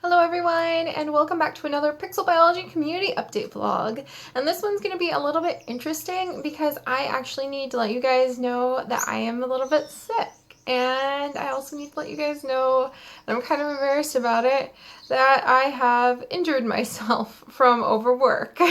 Hello everyone, and welcome back to another Pixel Biology community update vlog. And this one's going to be a little bit interesting because I actually need to let you guys know that I am a little bit sick. And I also need to let you guys know, and I'm kind of embarrassed about it, that I have injured myself from overwork.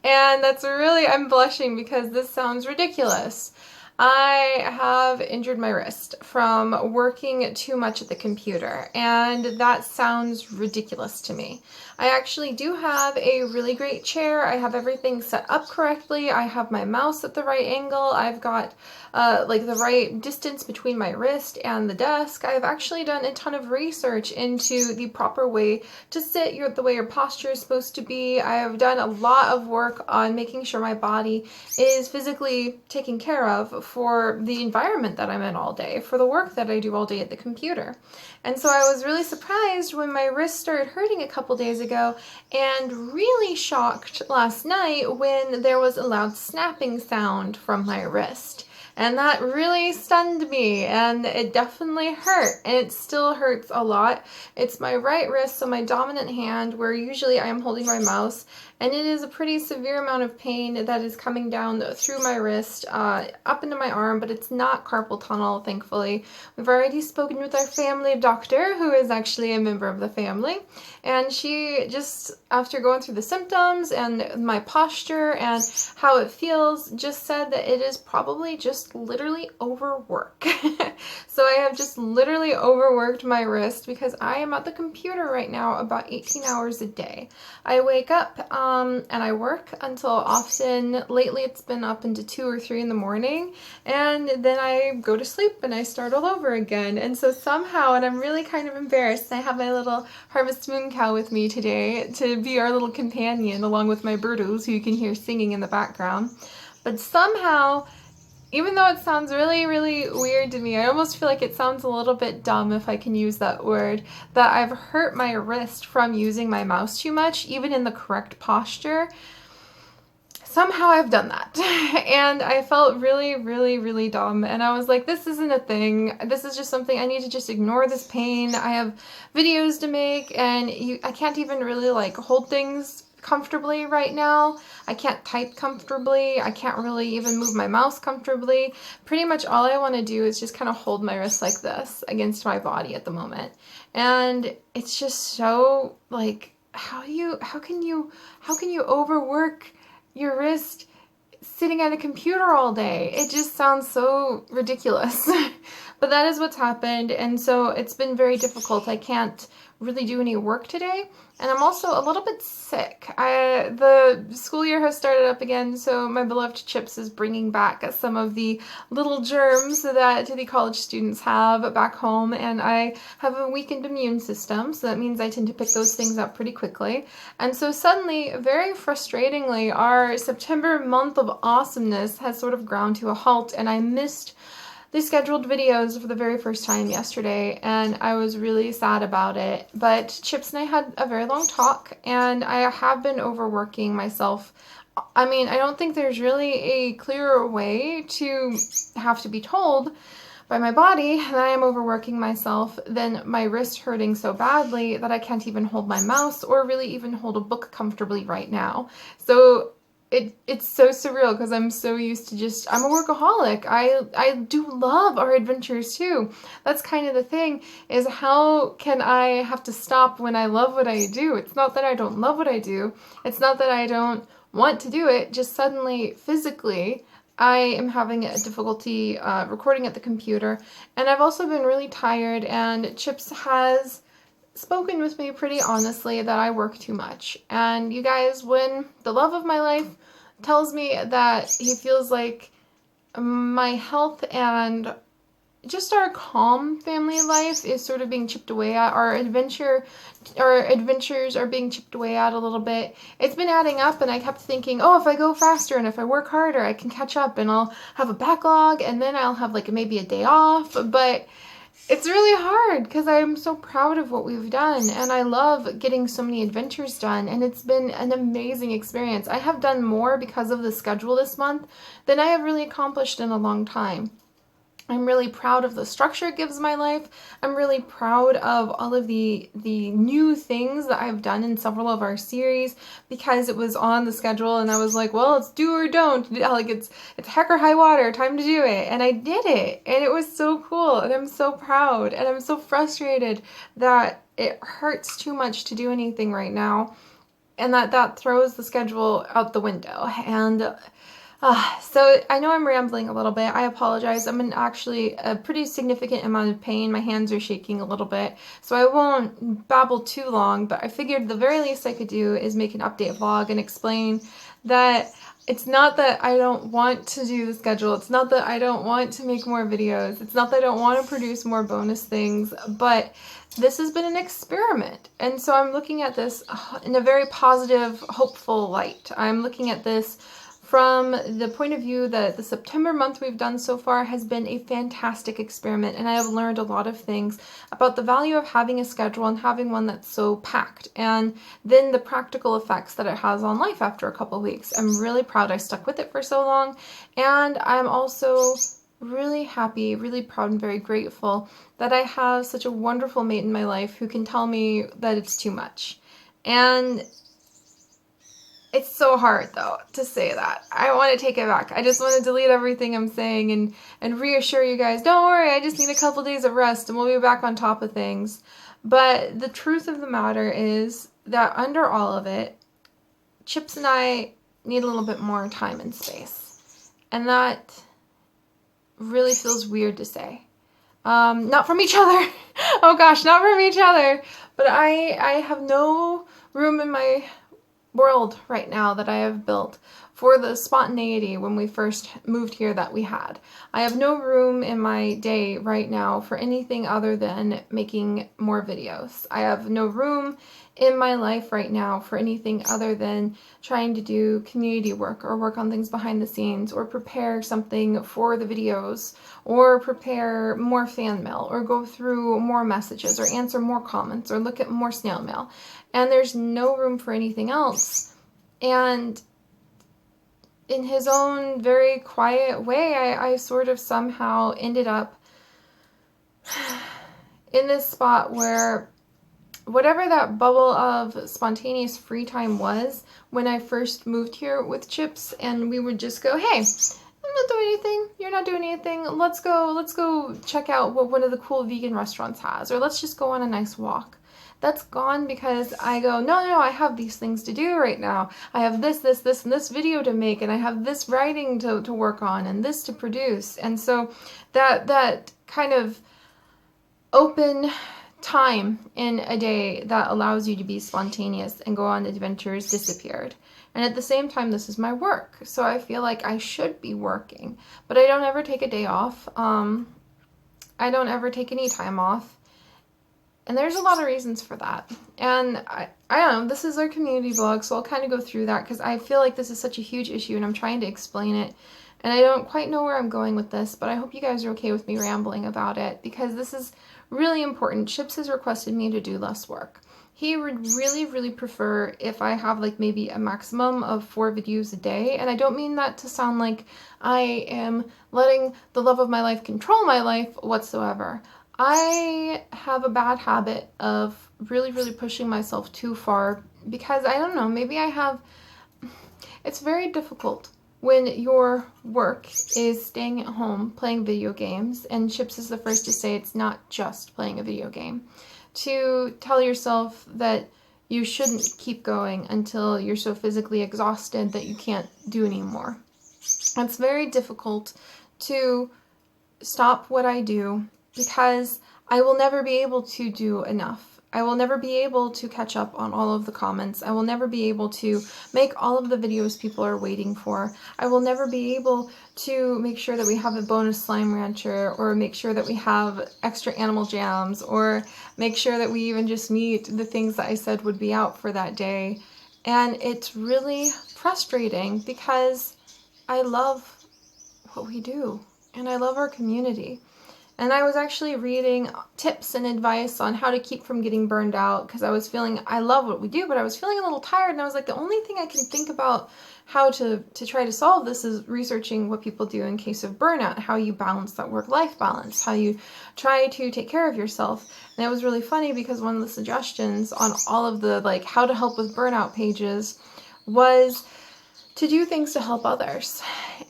And I'm blushing because this sounds ridiculous. I have injured my wrist from working too much at the computer, and that sounds ridiculous to me. I actually do have a really great chair. I have everything set up correctly. I have my mouse at the right angle. I've got like the right distance between my wrist and the desk. I've actually done a ton of research into the proper way to sit, the way your posture is supposed to be. I have done a lot of work on making sure my body is physically taken care of for the environment that I'm in all day, for the work that I do all day at the computer. And so I was really surprised when my wrist started hurting a couple days ago, and really shocked last night when there was a loud snapping sound from my wrist. And that really stunned me, and it definitely hurt, and it still hurts a lot. It's my right wrist, so my dominant hand, where usually I am holding my mouse, and it is a pretty severe amount of pain that is coming down through my wrist, up into my arm, but it's not carpal tunnel, thankfully. We've already spoken with our family doctor, who is actually a member of the family, and she just, after going through the symptoms and my posture and how it feels, just said that it is probably just literally overwork. So I have just literally overworked my wrist because I am at the computer right now about 18 hours a day. I wake up and I work until often, lately it's been up into 2 or 3 in the morning, and then I go to sleep and I start all over again. And so somehow, and I'm really kind of embarrassed, I have my little Harvest Moon cow with me today to be our little companion along with my birdos who you can hear singing in the background. But somehow, even though it sounds really, really weird to me, I almost feel like it sounds a little bit dumb, if I can use that word, that I've hurt my wrist from using my mouse too much, even in the correct posture. Somehow I've done that. And I felt really, really, really dumb. And I was like, this isn't a thing. This is just something I need to just ignore this pain. I have videos to make, and I can't even really like hold things comfortably right now. I can't type comfortably. I can't really even move my mouse comfortably. Pretty much all I want to do is just kind of hold my wrist like this against my body at the moment. And it's just so like, how can you overwork your wrist sitting at a computer all day? It just sounds so ridiculous. But that is what's happened, and so it's been very difficult. I can't really do any work today, and I'm also a little bit sick. The school year has started up again, so my beloved Chips is bringing back some of the little germs that the college students have back home, and I have a weakened immune system, so that means I tend to pick those things up pretty quickly. And so suddenly, very frustratingly, our September month of awesomeness has sort of ground to a halt, and I missed the scheduled videos for the very first time yesterday, and I was really sad about it. But Chips and I had a very long talk, and I have been overworking myself. I mean, I don't think there's really a clearer way to have to be told by my body that I am overworking myself than my wrist hurting so badly that I can't even hold my mouse or really even hold a book comfortably right now. So it's so surreal because I'm so used to I'm a workaholic. I do love our adventures too. That's kind of the thing, is how can I have to stop when I love what I do? It's not that I don't love what I do. It's not that I don't want to do it. Just suddenly, physically, I am having a difficulty recording at the computer. And I've also been really tired, and Chips has spoken with me pretty honestly that I work too much. And you guys, when the love of my life tells me that he feels like my health and just our calm family life is sort of being chipped away at, our adventures are being chipped away at a little bit, it's been adding up, and I kept thinking, oh, if I go faster and if I work harder, I can catch up and I'll have a backlog, and then I'll have like maybe a day off. But it's really hard because I'm so proud of what we've done, and I love getting so many adventures done, and it's been an amazing experience. I have done more because of the schedule this month than I have really accomplished in a long time. I'm really proud of the structure it gives my life. I'm really proud of all of the new things that I've done in several of our series because it was on the schedule and I was like, well, it's do or don't. Like it's heck or high water, time to do it. And I did it. And it was so cool. And I'm so proud. And I'm so frustrated that it hurts too much to do anything right now. And that throws the schedule out the window. And so I know I'm rambling a little bit. I apologize. I'm in actually a pretty significant amount of pain. My hands are shaking a little bit, so I won't babble too long, but I figured the very least I could do is make an update vlog and explain that it's not that I don't want to do the schedule. It's not that I don't want to make more videos. It's not that I don't want to produce more bonus things, but this has been an experiment. And so I'm looking at this in a very positive, hopeful light. I'm looking at this from the point of view that the September month we've done so far has been a fantastic experiment, and I have learned a lot of things about the value of having a schedule and having one that's so packed, and then the practical effects that it has on life after a couple of weeks. I'm really proud I stuck with it for so long, and I'm also really happy, really proud, and very grateful that I have such a wonderful mate in my life who can tell me that it's too much. And it's so hard, though, to say that. I want to take it back. I just want to delete everything I'm saying and reassure you guys, don't worry, I just need a couple days of rest and we'll be back on top of things. But the truth of the matter is that under all of it, Chips and I need a little bit more time and space. And that really feels weird to say. Not from each other. Oh gosh, not from each other. But I have no room in my world right now that I have built for the spontaneity when we first moved here that we had. I have no room in my day right now for anything other than making more videos. I have no room in my life right now for anything other than trying to do community work or work on things behind the scenes or prepare something for the videos or prepare more fan mail or go through more messages or answer more comments or look at more snail mail. And there's no room for anything else. And in his own very quiet way, I sort of somehow ended up in this spot where whatever that bubble of spontaneous free time was when I first moved here with Chips, and we would just go, hey, I'm not doing anything, you're not doing anything, let's go check out what one of the cool vegan restaurants has, or let's just go on a nice walk. That's gone because I go, no, I have these things to do right now. I have this, and this video to make, and I have this writing to work on, and this to produce. And so that kind of open time in a day that allows you to be spontaneous and go on adventures disappeared. And at the same time, this is my work. So I feel like I should be working, but I don't ever take a day off. I don't ever take any time off. And there's a lot of reasons for that. And I don't know, this is our community vlog, so I'll kind of go through that because I feel like this is such a huge issue and I'm trying to explain it. And I don't quite know where I'm going with this, but I hope you guys are okay with me rambling about it because this is really important. Chips has requested me to do less work. He would really, really prefer if I have like maybe a maximum of 4 videos a day. And I don't mean that to sound like I am letting the love of my life control my life whatsoever. I have a bad habit of really, really pushing myself too far because I don't know, maybe it's very difficult when your work is staying at home playing video games, and Chips is the first to say it's not just playing a video game, to tell yourself that you shouldn't keep going until you're so physically exhausted that you can't do anymore. It's very difficult to stop what I do because I will never be able to do enough. I will never be able to catch up on all of the comments. I will never be able to make all of the videos people are waiting for. I will never be able to make sure that we have a bonus slime rancher or make sure that we have extra animal jams or make sure that we even just meet the things that I said would be out for that day. And it's really frustrating because I love what we do and I love our community. And I was actually reading tips and advice on how to keep from getting burned out, because I was feeling, I love what we do, but I was feeling a little tired, and I was like, the only thing I can think about how to try to solve this is researching what people do in case of burnout, how you balance that work-life balance, how you try to take care of yourself. And it was really funny because one of the suggestions on all of the like how to help with burnout pages was to do things to help others.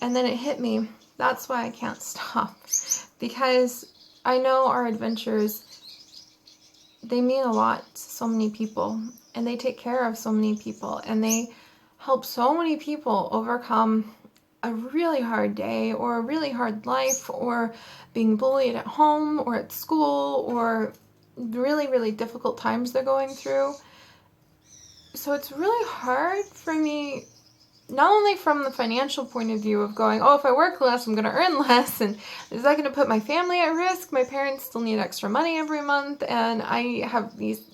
And then it hit me, that's why I can't stop. Because I know our adventures, they mean a lot to so many people, and they take care of so many people, and they help so many people overcome a really hard day or a really hard life, or being bullied at home or at school, or really, really difficult times they're going through. So it's really hard for me, not only from the financial point of view of going, oh, if I work less, I'm going to earn less, and is that going to put my family at risk? My parents still need extra money every month, and I have these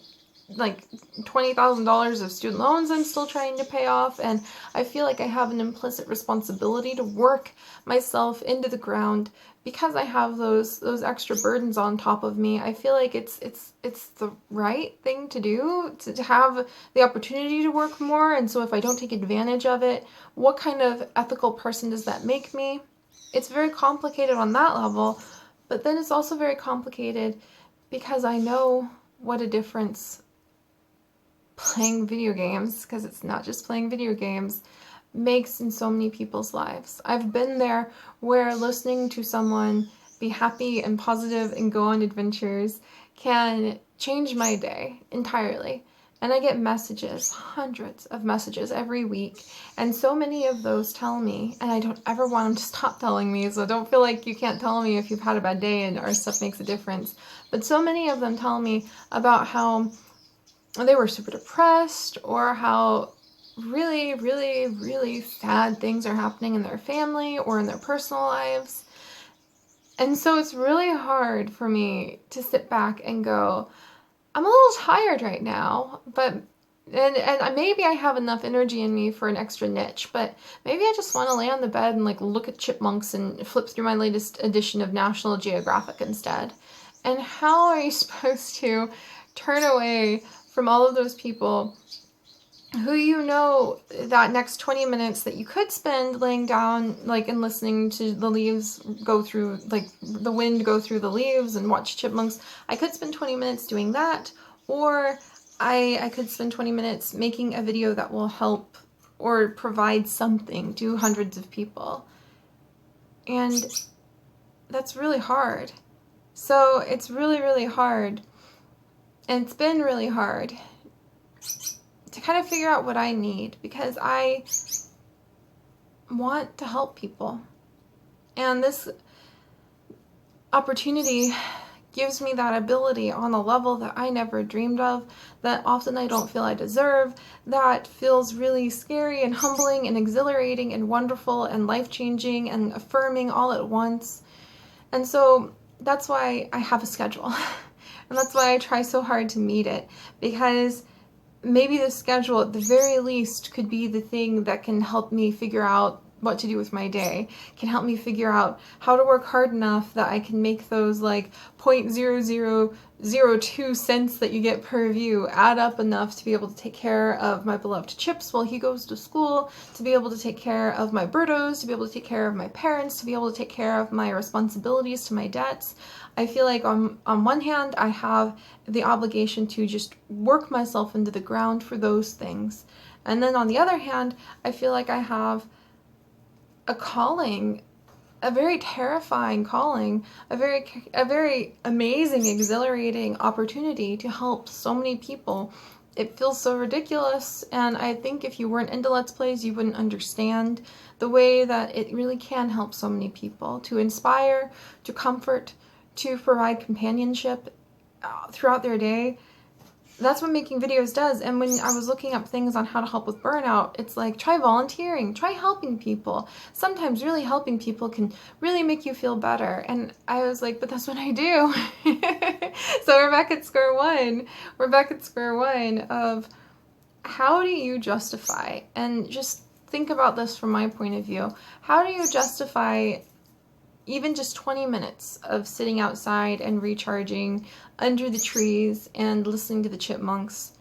like $20,000 of student loans I'm still trying to pay off, and I feel like I have an implicit responsibility to work myself into the ground because I have those extra burdens on top of me. I feel like it's the right thing to do, to have the opportunity to work more. And so if I don't take advantage of it, what kind of ethical person does that make me? It's very complicated on that level, but then it's also very complicated because I know what a difference playing video games, because it's not just playing video games, makes in so many people's lives. I've been there where listening to someone be happy and positive and go on adventures can change my day entirely. And I get messages, hundreds of messages every week, and so many of those tell me, and I don't ever want them to stop telling me, so don't feel like you can't tell me if you've had a bad day and our stuff makes a difference, but so many of them tell me about how they were super depressed, or how really, really, really sad things are happening in their family or in their personal lives. And so it's really hard for me to sit back and go, I'm a little tired right now, but and maybe I have enough energy in me for an extra niche, but maybe I just want to lay on the bed and like look at chipmunks and flip through my latest edition of National Geographic instead. And how are you supposed to turn away from all of those people who you know that next 20 minutes that you could spend laying down like and listening to the leaves go through, like the wind go through the leaves and watch chipmunks? I could spend 20 minutes doing that, or I could spend 20 minutes making a video that will help or provide something to hundreds of people. And that's really hard. So it's really, really hard. And it's been really hard to kind of figure out what I need, because I want to help people. And this opportunity gives me that ability on a level that I never dreamed of, that often I don't feel I deserve, that feels really scary and humbling and exhilarating and wonderful and life-changing and affirming all at once. And so that's why I have a schedule. And that's why I try so hard to meet it, because maybe the schedule at the very least could be the thing that can help me figure out what to do with my day, can help me figure out how to work hard enough that I can make those like 0.0002 cents that you get per view add up enough to be able to take care of my beloved Chips while he goes to school, to be able to take care of my birdos, to be able to take care of my parents, to be able to take care of my responsibilities to my debts. I feel like on one hand, I have the obligation to just work myself into the ground for those things. And then on the other hand, I feel like I have a calling, a very terrifying calling, a very amazing, exhilarating opportunity to help so many people. It feels so ridiculous, and I think if you weren't into Let's Plays, you wouldn't understand the way that it really can help so many people, to inspire, to comfort, to provide companionship throughout their day. That's what making videos does. And when I was looking up things on how to help with burnout, it's like, try volunteering, try helping people. Sometimes really helping people can really make you feel better. And I was like, but that's what I do. So we're back at square one. We're back at square one of how do you justify, and just think about this from my point of view, how do you justify even just 20 minutes of sitting outside and recharging under the trees and listening to the chipmunks,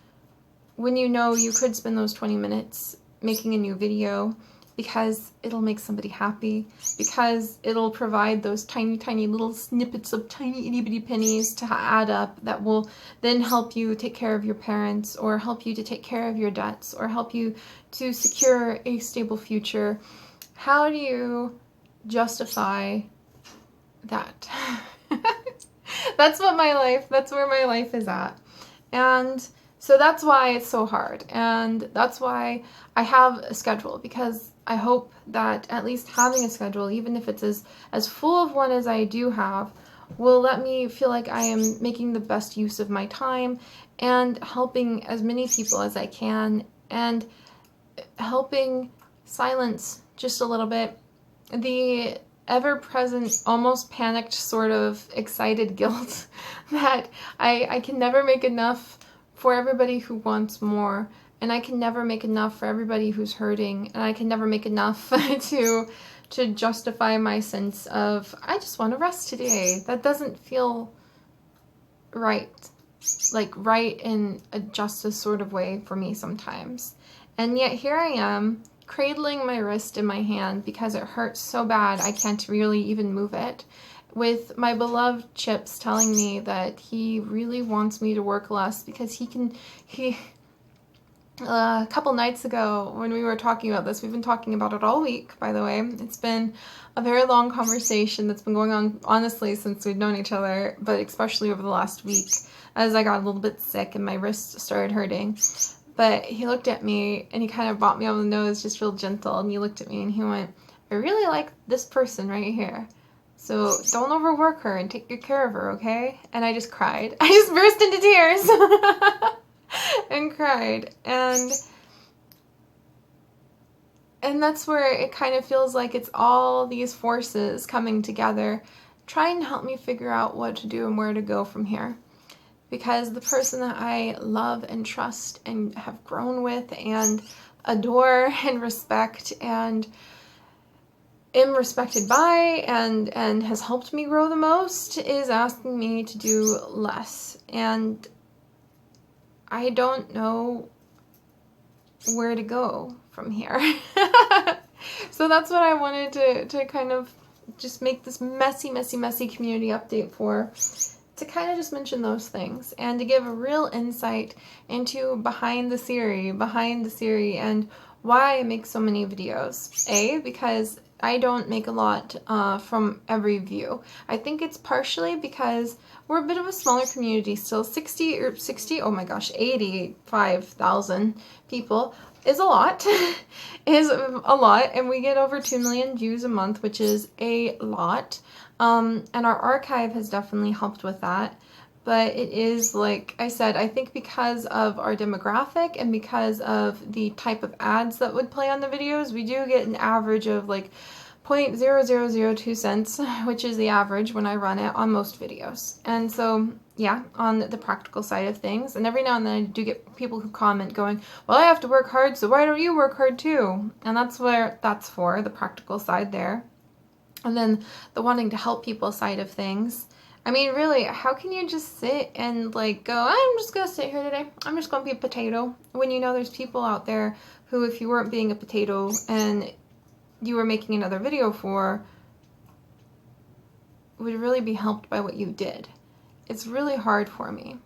when you know you could spend those 20 minutes making a new video, because it'll make somebody happy, because it'll provide those tiny, tiny little snippets of tiny itty bitty pennies to add up that will then help you take care of your parents, or help you to take care of your debts, or help you to secure a stable future. How do you justify that? That's where my life is at. And so that's why it's so hard. And that's why I have a schedule, because I hope that at least having a schedule, even if it's as full of one as I do have, will let me feel like I am making the best use of my time and helping as many people as I can, and helping silence just a little bit the ever-present, almost panicked, sort of excited guilt that I can never make enough for everybody who wants more, and I can never make enough for everybody who's hurting, and I can never make enough to justify my sense of, I just want to rest today. That doesn't feel right. Like right in a justice sort of way for me sometimes. And yet here I am, cradling my wrist in my hand because it hurts so bad I can't really even move it, with my beloved Chips telling me that he really wants me to work less because a couple nights ago when we were talking about this, we've been talking about it all week, by the way. It's been a very long conversation that's been going on, honestly, since we've known each other, but especially over the last week, as I got a little bit sick and my wrist started hurting. But he looked at me and he kind of bopped me on the nose, just real gentle, and he looked at me and he went, I really like this person right here. So don't overwork her and take good care of her, okay? And I just cried. I just burst into tears and cried. And that's where it kind of feels like it's all these forces coming together, trying to help me figure out what to do and where to go from here. Because the person that I love and trust and have grown with and adore and respect and am respected by and has helped me grow the most is asking me to do less. And I don't know where to go from here. So that's what I wanted to kind of just make this messy community update for. To kind of just mention those things and to give a real insight into behind the Seri, and why I make so many videos. A, because I don't make a lot from every view. I think it's partially because we're a bit of a smaller community still. 85,000 people is a lot, and we get over 2 million views a month, which is a lot. And our archive has definitely helped with that. But it is, like I said, I think because of our demographic and because of the type of ads that would play on the videos, we do get an average of like 0.0002 cents, which is the average when I run it on most videos. And so, yeah, on the practical side of things. And every now and then I do get people who comment going, well, I have to work hard, so why don't you work hard too? And that's where that's for, the practical side there. And then the wanting to help people side of things. I mean, really, how can you just sit and like go, I'm just going to sit here today. I'm just going to be a potato. When you know there's people out there who, if you weren't being a potato and you were making another video for, would really be helped by what you did. It's really hard for me.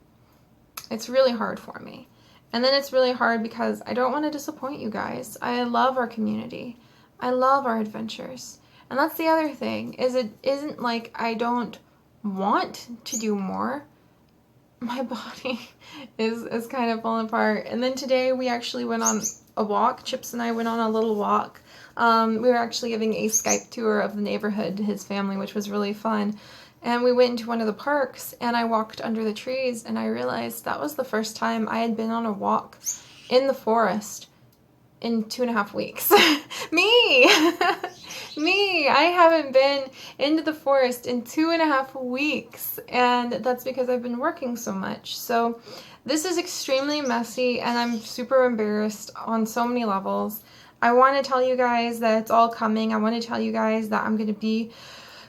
It's really hard for me. And then it's really hard because I don't want to disappoint you guys. I love our community. I love our adventures. And that's the other thing, is it isn't like I don't want to do more. My body is kind of falling apart. And then today we actually went on a walk. Chips and I went on a little walk. We were actually giving a Skype tour of the neighborhood to his family, which was really fun. And we went into one of the parks and I walked under the trees and I realized that was the first time I had been on a walk in the forest in 2.5 weeks. Me! Me! I haven't been into the forest in 2.5 weeks, and that's because I've been working so much. So this is extremely messy and I'm super embarrassed on so many levels. I want to tell you guys that it's all coming. I want to tell you guys that I'm going to be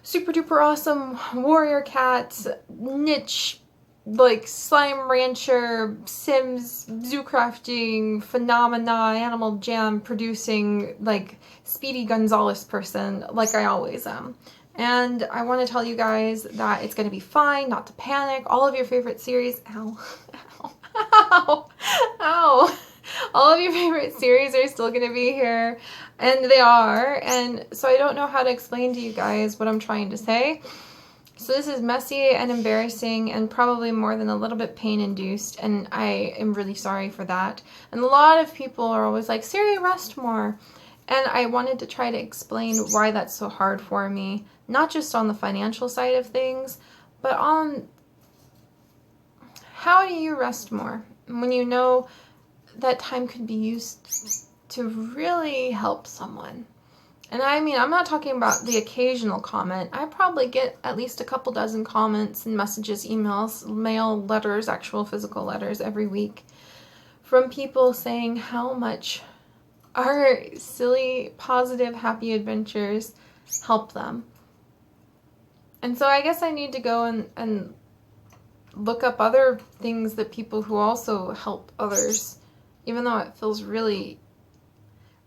super duper awesome warrior cat, niche, like slime rancher, Sims, zoo crafting, phenomena, animal jam producing, like Speedy Gonzalez person, like I always am. And I want to tell you guys that it's going to be fine, not to panic. All of your favorite series, ow, ow, ow, ow. All of your favorite series are still going to be here, and they are. And so I don't know how to explain to you guys what I'm trying to say. So this is messy and embarrassing and probably more than a little bit pain-induced, and I am really sorry for that. And a lot of people are always like, Seri, rest more. And I wanted to try to explain why that's so hard for me, not just on the financial side of things, but on how do you rest more when you know that time could be used to really help someone. And I mean, I'm not talking about the occasional comment. I probably get at least a couple dozen comments and messages, emails, mail, letters, actual physical letters every week from people saying how much our silly, positive, happy adventures help them. And so I guess I need to go and look up other things that people who also help others, even though it feels really,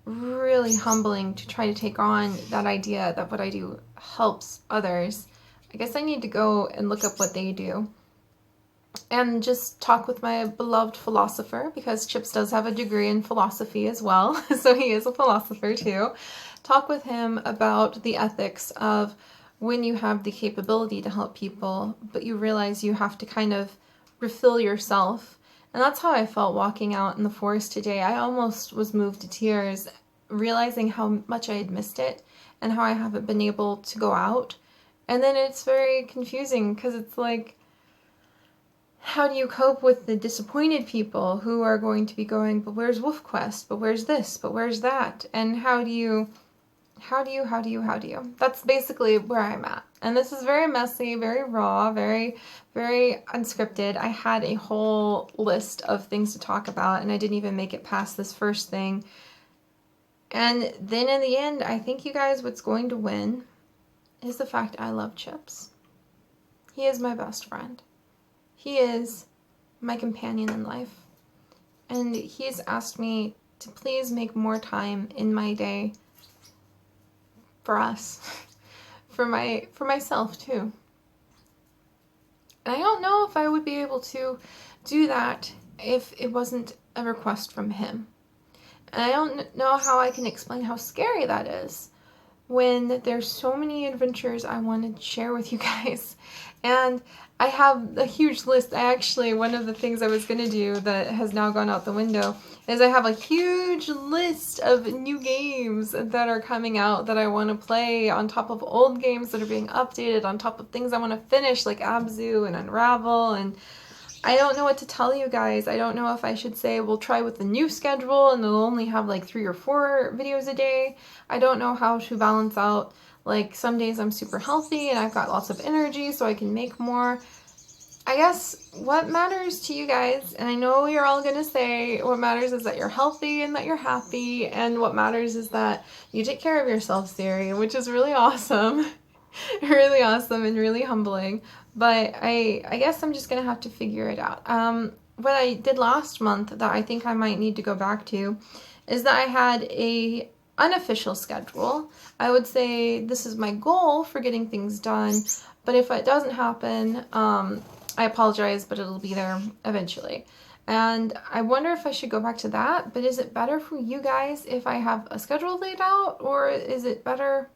really humbling to try to take on that idea that what I do helps others. I guess I need to go and look up what they do and just talk with my beloved philosopher, because Chips does have a degree in philosophy as well, so he is a philosopher too. Talk with him about the ethics of when you have the capability to help people, but you realize you have to kind of refill yourself. And that's how I felt walking out in the forest today. I almost was moved to tears, realizing how much I had missed it and how I haven't been able to go out. And then it's very confusing because it's like, how do you cope with the disappointed people who are going to be going, but where's WolfQuest? But where's this? But where's that? And how do you? That's basically where I'm at. And this is very messy, very raw, very, very unscripted. I had a whole list of things to talk about, and I didn't even make it past this first thing. And then in the end, I think you guys, what's going to win is the fact I love Chips. He is my best friend. He is my companion in life. And he's asked me to please make more time in my day for us, for myself too. And I don't know if I would be able to do that if it wasn't a request from him. And I don't know how I can explain how scary that is when there's so many adventures I want to share with you guys. And I have a huge list. One of the things I was going to do that has now gone out the window is I have a huge list of new games that are coming out that I want to play, on top of old games that are being updated, on top of things I want to finish like Abzu and Unravel. And I don't know what to tell you guys. I don't know if I should say we'll try with the new schedule and it'll only have like 3 or 4 videos a day. I don't know how to balance out, like some days I'm super healthy and I've got lots of energy so I can make more. I guess what matters to you guys, and I know you're all going to say what matters is that you're healthy and that you're happy, and what matters is that you take care of yourself, Seri, which is really awesome. Really awesome and really humbling. But I guess I'm just going to have to figure it out. What I did last month that I think I might need to go back to is that I had a unofficial schedule. I would say this is my goal for getting things done, but if it doesn't happen, I apologize, but it'll be there eventually. And I wonder if I should go back to that, but is it better for you guys if I have a schedule laid out, or is it better?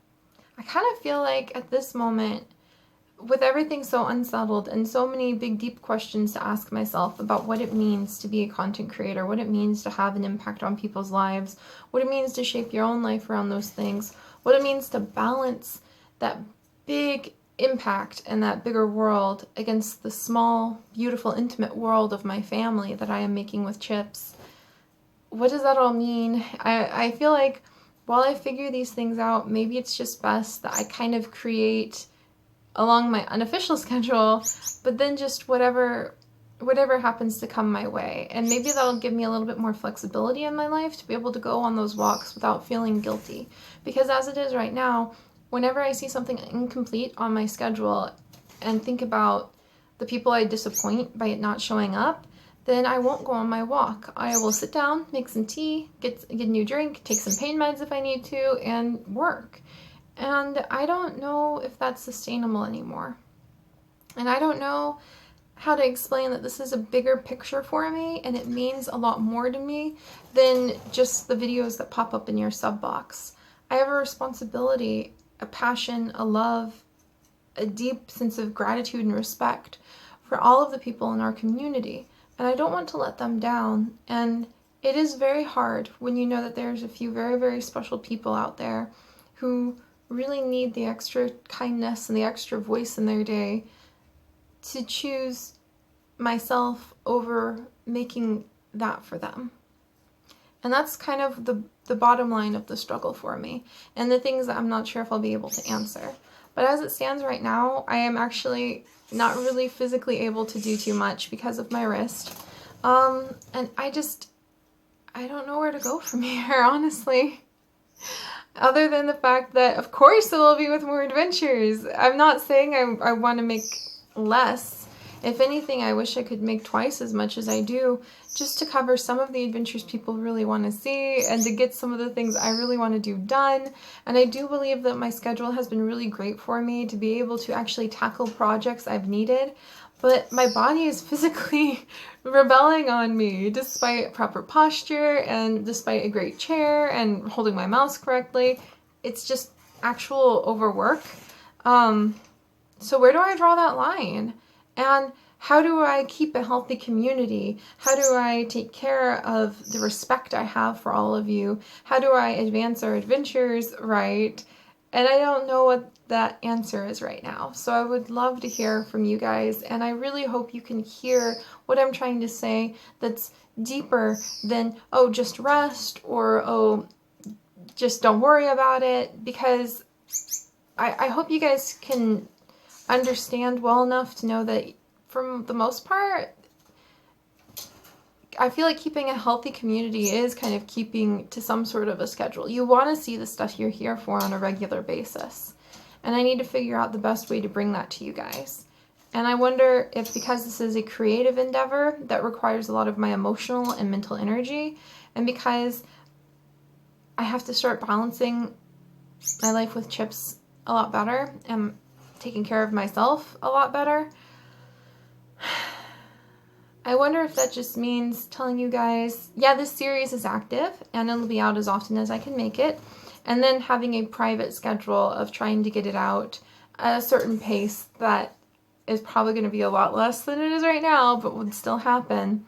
I kind of feel like at this moment, with everything so unsettled and so many big, deep questions to ask myself about what it means to be a content creator, what it means to have an impact on people's lives, what it means to shape your own life around those things, what it means to balance that big impact and that bigger world against the small, beautiful, intimate world of my family that I am making with Chips. What does that all mean? I feel like while I figure these things out, maybe it's just best that I kind of create along my unofficial schedule, but then just whatever happens to come my way. And maybe that'll give me a little bit more flexibility in my life to be able to go on those walks without feeling guilty. Because as it is right now, whenever I see something incomplete on my schedule and think about the people I disappoint by it not showing up, then I won't go on my walk. I will sit down, make some tea, get a new drink, take some pain meds if I need to, and work. And I don't know if that's sustainable anymore. And I don't know how to explain that this is a bigger picture for me, and it means a lot more to me than just the videos that pop up in your sub box. I have a responsibility, a passion, a love, a deep sense of gratitude and respect for all of the people in our community, and I don't want to let them down. And it is very hard when you know that there's a few very, very special people out there who really need the extra kindness and the extra voice in their day to choose myself over making that for them. And that's kind of the bottom line of the struggle for me, and the things that I'm not sure if I'll be able to answer. But as it stands right now, I am actually not really physically able to do too much because of my wrist. And I don't know where to go from here, honestly. Other than the fact that, of course, it'll be with more adventures. I'm not saying I want to make less. If anything, I wish I could make twice as much as I do, just to cover some of the adventures people really want to see and to get some of the things I really want to do done. And I do believe that my schedule has been really great for me to be able to actually tackle projects I've needed. But my body is physically rebelling on me, despite proper posture and despite a great chair and holding my mouse correctly. It's just actual overwork. So where do I draw that line? And how do I keep a healthy community? How do I take care of the respect I have for all of you? How do I advance our adventures right? And I don't know what that answer is right now. So I would love to hear from you guys, and I really hope you can hear what I'm trying to say that's deeper than, oh, just rest, or, oh, just don't worry about it, because I hope you guys can understand well enough to know that for the most part, I feel like keeping a healthy community is kind of keeping to some sort of a schedule. You want to see the stuff you're here for on a regular basis. And I need to figure out the best way to bring that to you guys. And I wonder if, because this is a creative endeavor that requires a lot of my emotional and mental energy, and because I have to start balancing my life with Chips a lot better and taking care of myself a lot better, I wonder if that just means telling you guys, yeah, this series is active and it'll be out as often as I can make it, and then having a private schedule of trying to get it out at a certain pace that is probably going to be a lot less than it is right now, but would still happen.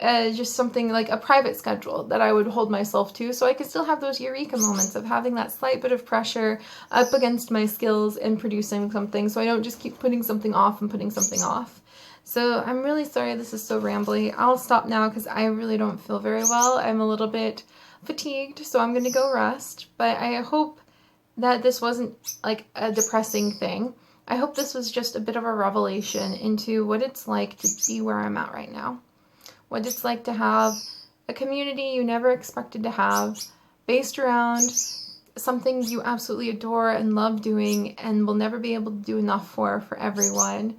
Just something like a private schedule that I would hold myself to, so I could still have those eureka moments of having that slight bit of pressure up against my skills and producing something, so I don't just keep putting something off and putting something off. So I'm really sorry this is so rambly. I'll stop now because I really don't feel very well. I'm a little bit fatigued, so I'm going to go rest. But I hope that this wasn't like a depressing thing. I hope this was just a bit of a revelation into what it's like to be where I'm at right now. What it's like to have a community you never expected to have, based around something you absolutely adore and love doing and will never be able to do enough for everyone.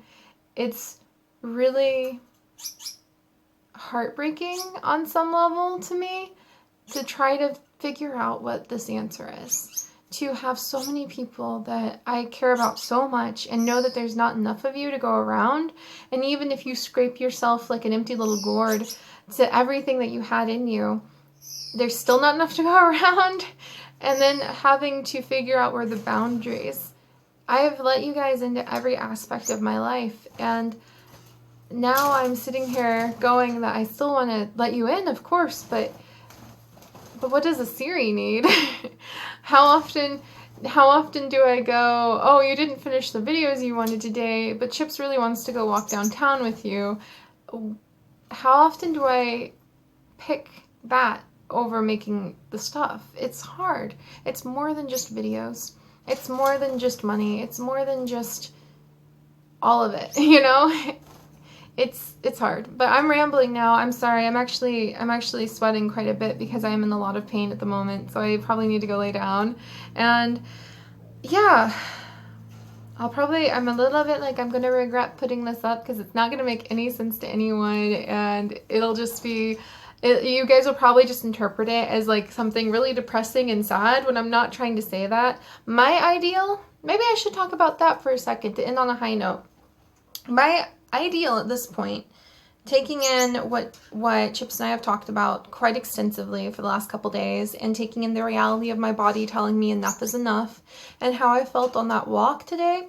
It's really heartbreaking on some level to me to try to figure out what this answer is. To have so many people that I care about so much and know that there's not enough of you to go around, and even if you scrape yourself like an empty little gourd to everything that you had in you, there's still not enough to go around, and then having to figure out where the boundaries. I have let you guys into every aspect of my life, and now I'm sitting here going that I still want to let you in, of course, but what does a Seri need? How often do I go, oh, you didn't finish the videos you wanted today, but Chips really wants to go walk downtown with you. How often do I pick that over making the stuff? It's hard. It's more than just videos. It's more than just money. It's more than just all of it, you know? It's hard, but I'm rambling now. I'm sorry. I'm actually sweating quite a bit because I am in a lot of pain at the moment, so I probably need to go lay down. And yeah, I'm a little bit like, I'm gonna regret putting this up because it's not gonna make any sense to anyone, and it'll just be, you guys will probably just interpret it as like something really depressing and sad when I'm not trying to say that. My ideal, maybe I should talk about that for a second to end on a high note. My ideal at this point, taking in what Chips and I have talked about quite extensively for the last couple days, and taking in the reality of my body telling me enough is enough, and how I felt on that walk today,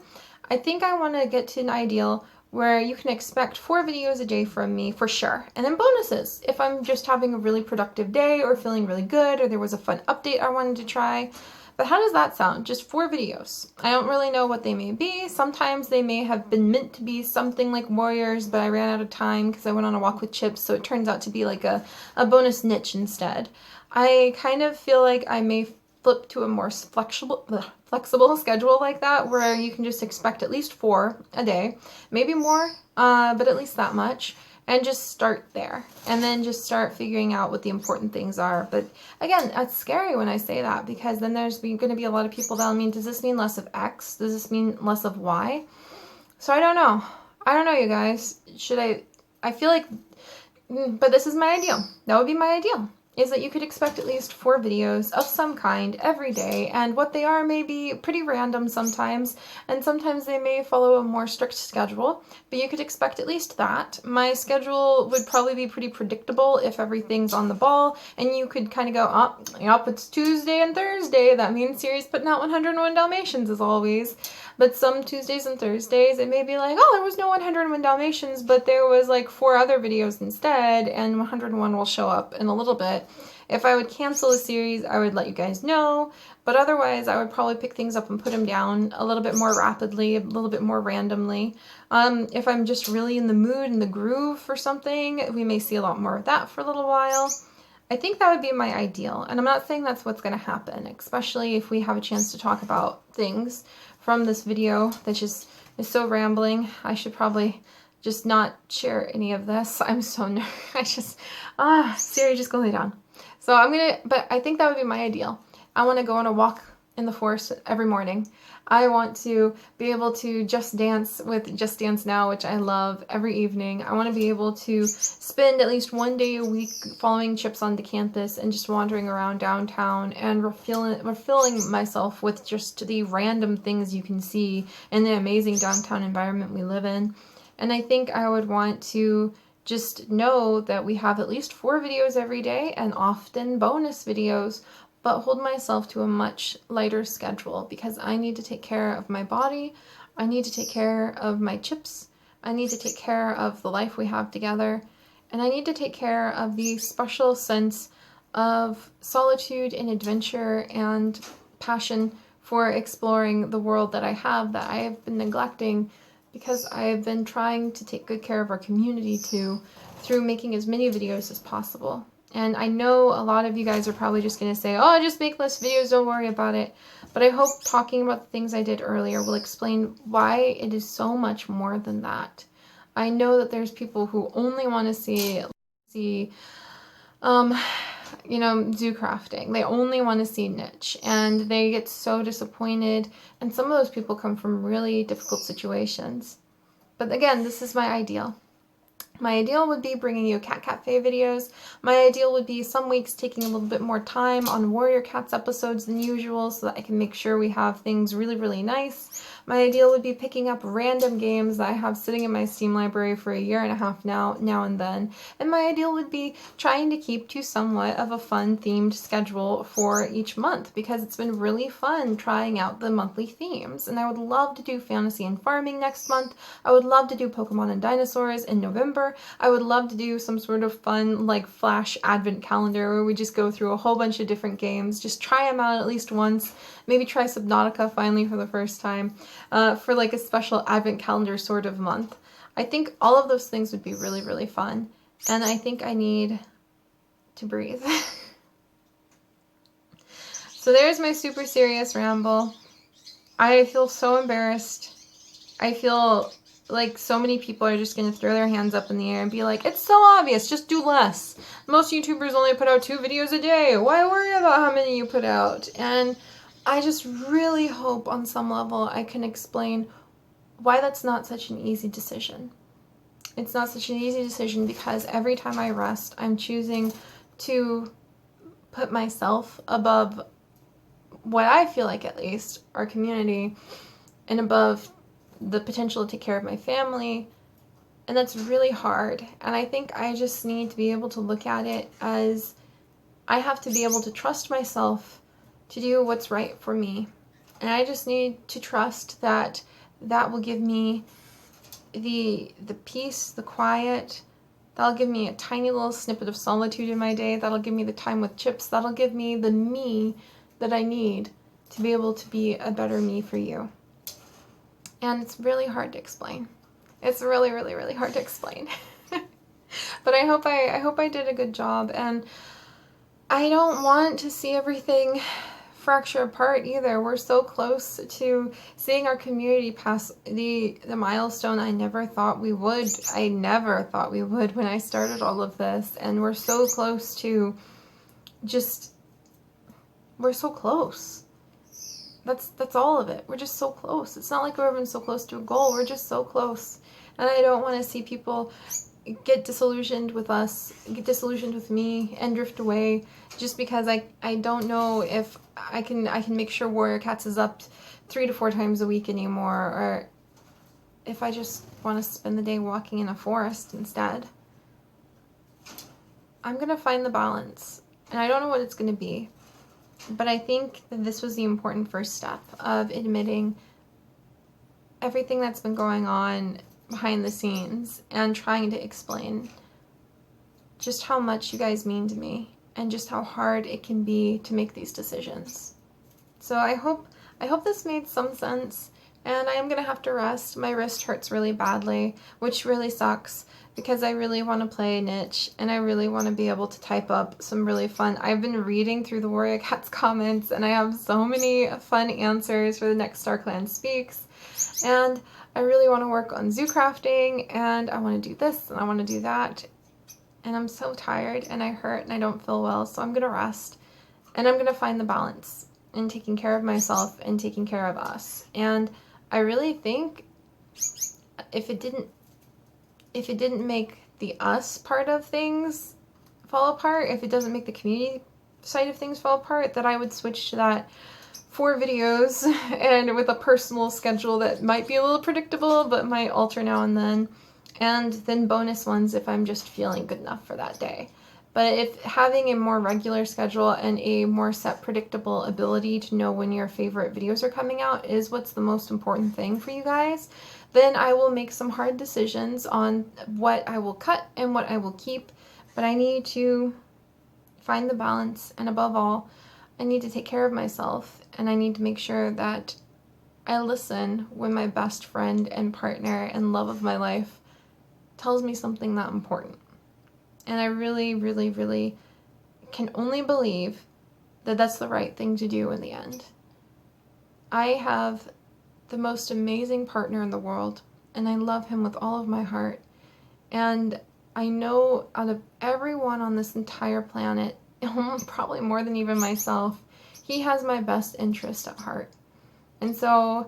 I think I want to get to an ideal where you can expect 4 videos a day from me for sure, and then bonuses if I'm just having a really productive day or feeling really good or there was a fun update I wanted to try. But how does that sound? Just 4 videos. I don't really know what they may be. Sometimes they may have been meant to be something like warriors, but I ran out of time because I went on a walk with Chips, so it turns out to be like a bonus niche instead. I kind of feel like I may flip to a more flexible schedule like that, where you can just expect at least 4 a day, maybe more, but at least that much. And just start there, and then just start figuring out what the important things are. But again, that's scary when I say that, because then there's going to be a lot of people that'll mean, does this mean less of X? Does this mean less of Y? So I don't know. I don't know, you guys. I feel like, but this is my ideal. That would be my ideal, is that you could expect at least 4 videos of some kind every day, and what they are may be pretty random sometimes, and sometimes they may follow a more strict schedule, but you could expect at least that. My schedule would probably be pretty predictable if everything's on the ball, and you could kind of go, oh, yep, it's Tuesday and Thursday, that means Seri's putting out 101 Dalmatians as always. But some Tuesdays and Thursdays, it may be like, oh, there was no 101 Dalmatians, but there was like 4 other videos instead, and 101 will show up in a little bit. If I would cancel a series, I would let you guys know, but otherwise I would probably pick things up and put them down a little bit more rapidly, a little bit more randomly. If I'm just really in the mood and the groove for something, we may see a lot more of that for a little while. I think that would be my ideal, and I'm not saying that's what's going to happen, especially if we have a chance to talk about things from this video that just is so rambling. I should probably just not share any of this. I'm so nervous. Siri, just go lay down. So but I think that would be my ideal. I want to go on a walk in the forest every morning. I want to be able to just dance with Just Dance Now, which I love, every evening. I want to be able to spend at least 1 day a week following Chips onto campus and just wandering around downtown and refilling myself with just the random things you can see in the amazing downtown environment we live in. And I think I would want to just know that we have at least 4 videos every day, and often bonus videos, but hold myself to a much lighter schedule, because I need to take care of my body, I need to take care of my Chips, I need to take care of the life we have together, and I need to take care of the special sense of solitude and adventure and passion for exploring the world that I have been neglecting, because I have been trying to take good care of our community too, through making as many videos as possible. And I know a lot of you guys are probably just going to say, oh, just make less videos, don't worry about it. But I hope talking about the things I did earlier will explain why it is so much more than that. I know that there's people who only want to see zoo crafting. They only want to see niche, and they get so disappointed. And some of those people come from really difficult situations. But again, this is my ideal. My ideal would be bringing you Cat Cafe videos. My ideal would be some weeks taking a little bit more time on Warrior Cats episodes than usual, so that I can make sure we have things really, really nice. My ideal would be picking up random games that I have sitting in my Steam library for 1.5 years now and then. And my ideal would be trying to keep to somewhat of a fun themed schedule for each month, because it's been really fun trying out the monthly themes. And I would love to do fantasy and farming next month. I would love to do Pokemon and dinosaurs in November. I would love to do some sort of fun, like, flash advent calendar where we just go through a whole bunch of different games, just try them out at least once, maybe try Subnautica finally for the first time, for like a special advent calendar sort of month. I think all of those things would be really, really fun, and I think I need to breathe. So there's my super serious ramble. I feel so embarrassed. I feel like so many people are just going to throw their hands up in the air and be like, it's so obvious, just do less. Most YouTubers only put out 2 videos a day. Why worry about how many you put out? And I just really hope on some level I can explain why that's not such an easy decision. It's not such an easy decision because every time I rest, I'm choosing to put myself above what I feel like, at least, our community, and above the potential to take care of my family. And that's really hard. And I think I just need to be able to look at it as I have to be able to trust myself to do what's right for me. And I just need to trust that that will give me the peace, the quiet. That'll give me a tiny little snippet of solitude in my day. That'll give me the time with chips. That'll give me the me that I need to be able to be a better me for you. And it's really hard to explain. It's really, really, really hard to explain. But I hope I did a good job. And I don't want to see everything fracture apart either. We're so close to seeing our community pass the milestone I never thought we would. I never thought we would when I started all of this. And we're so close to we're so close. That's all of it. We're just so close. It's not like we're even so close to a goal. We're just so close. And I don't want to see people get disillusioned with us, get disillusioned with me, and drift away just because I don't know if I can make sure Warrior Cats is up 3 to 4 times a week anymore, or if I just want to spend the day walking in a forest instead. I'm going to find the balance, and I don't know what it's going to be, but I think that this was the important first step of admitting everything that's been going on behind the scenes and trying to explain just how much you guys mean to me and just how hard it can be to make these decisions. So I hope this made some sense, and I am gonna have to rest. My wrist hurts really badly, which really sucks because I really want to play a niche and I really want to be able to type up some really fun. I've been reading through the Warrior Cats comments and I have so many fun answers for the next StarClan Speaks, and I really want to work on zoo crafting, and I want to do this and I want to do that, and I'm so tired and I hurt and I don't feel well, so I'm gonna rest and I'm gonna find the balance in taking care of myself and taking care of us. And I really think if it didn't make the us part of things fall apart, if it doesn't make the community side of things fall apart, that I would switch to that 4 videos and with a personal schedule that might be a little predictable but might alter now and then bonus ones if I'm just feeling good enough for that day. But if having a more regular schedule and a more set predictable ability to know when your favorite videos are coming out is what's the most important thing for you guys, then I will make some hard decisions on what I will cut and what I will keep. But I need to find the balance, and above all, I need to take care of myself, and I need to make sure that I listen when my best friend and partner and love of my life tells me something that important. And I really, really, really can only believe that that's the right thing to do in the end. I have the most amazing partner in the world, and I love him with all of my heart. And I know out of everyone on this entire planet, probably more than even myself, he has my best interest at heart. And so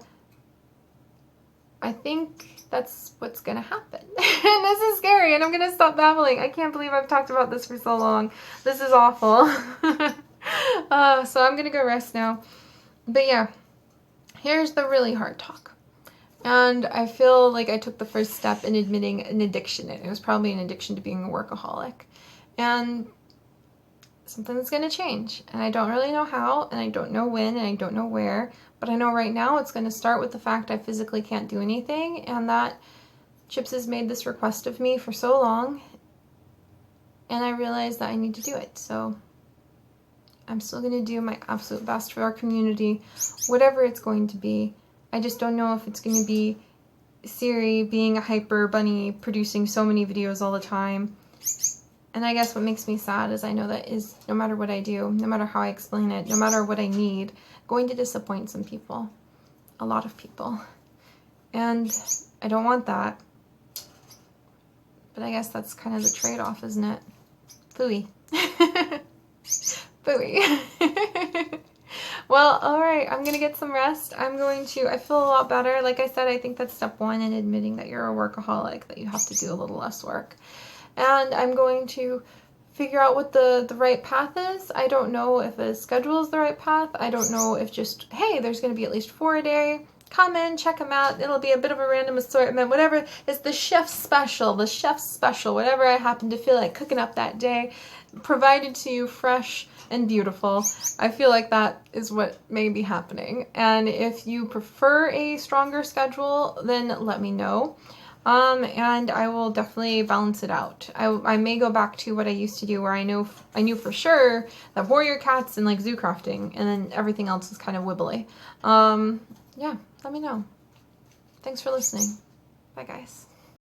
I think that's what's gonna happen. And this is scary, and I'm gonna stop babbling. I can't believe I've talked about this for so long. This is awful. So I'm gonna go rest now. But yeah, here's the really hard talk. And I feel like I took the first step in admitting an addiction. It was probably an addiction to being a workaholic. And something's going to change. And I don't really know how, and I don't know when, and I don't know where. But I know right now it's going to start with the fact I physically can't do anything, and that Chips has made this request of me for so long. And I realize that I need to do it. So I'm still going to do my absolute best for our community, whatever it's going to be. I just don't know if it's going to be Seri being a hyper bunny, producing so many videos all the time. And I guess what makes me sad is I know that is no matter what I do, no matter how I explain it, no matter what I need, going to disappoint some people. A lot of people. And I don't want that. But I guess that's kind of the trade-off, isn't it? Phooey. Phooey. Well, all right, I'm going to get some rest. I feel a lot better. Like I said, I think that's step one in admitting that you're a workaholic, that you have to do a little less work. And I'm going to figure out what the right path is. I don't know if a schedule is the right path. I don't know if just, hey, there's going to be at least 4 a day. Come in, check them out. It'll be a bit of a random assortment. Whatever is the chef's special, whatever I happen to feel like cooking up that day, provided to you fresh and beautiful. I feel like that is what may be happening. And if you prefer a stronger schedule, then let me know. And I will definitely balance it out. I may go back to what I used to do, where I knew for sure that warrior cats and like zoo crafting, and then everything else is kind of wibbly. Yeah, let me know. Thanks for listening. Bye, guys.